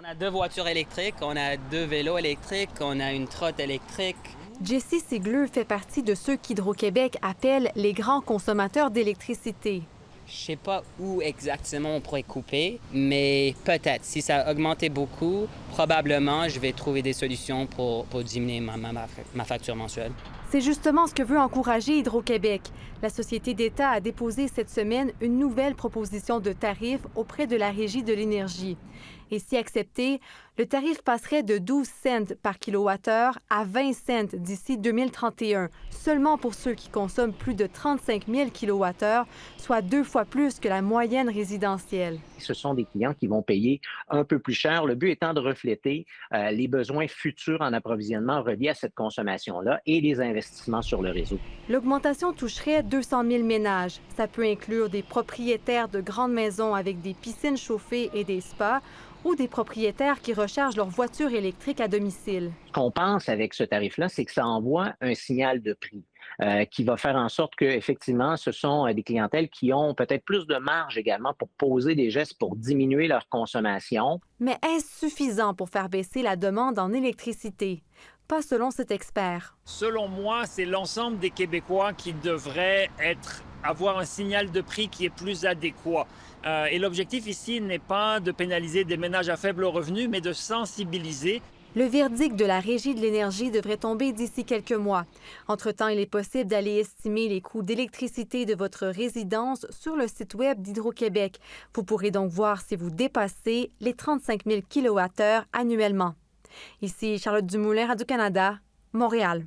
On a 2 voitures électriques, on a 2 vélos électriques, on a une trotte électrique. Jessie Sigleux fait partie de ceux qu'Hydro-Québec appelle les grands consommateurs d'électricité. Je sais pas où exactement on pourrait couper, mais peut-être. Si ça a augmenté beaucoup, probablement, je vais trouver des solutions pour diminuer ma facture mensuelle. C'est justement ce que veut encourager Hydro-Québec. La société d'État a déposé cette semaine une nouvelle proposition de tarif auprès de la Régie de l'énergie. Et si accepté, le tarif passerait de 12 cents par kilowattheure à 20 cents d'ici 2031, seulement pour ceux qui consomment plus de 35 000 kilowattheures, soit 2 fois plus que la moyenne résidentielle. Ce sont des clients qui vont payer un peu plus cher, le but étant de refléter les besoins futurs en approvisionnement reliés à cette consommation-là et les investissements sur le réseau. L'augmentation toucherait 200 000 ménages. Ça peut inclure des propriétaires de grandes maisons avec des piscines chauffées et des spas ou des propriétaires qui rechargent leur voiture électrique à domicile. Ce qu'on pense avec ce tarif-là, c'est que ça envoie un signal de prix qui va faire en sorte qu'effectivement, ce sont des clientèles qui ont peut-être plus de marge également pour poser des gestes pour diminuer leur consommation. Mais est-ce suffisant pour faire baisser la demande en électricité? Pas selon cet expert. Selon moi, c'est l'ensemble des Québécois qui devraient avoir un signal de prix qui est plus adéquat. Et l'objectif ici n'est pas de pénaliser des ménages à faible revenu, mais de sensibiliser. Le verdict de la Régie de l'énergie devrait tomber d'ici quelques mois. Entre-temps, il est possible d'aller estimer les coûts d'électricité de votre résidence sur le site web d'Hydro-Québec. Vous pourrez donc voir si vous dépassez les 35 000 kWh annuellement. Ici Charlotte Dumoulin, Radio-Canada, Montréal.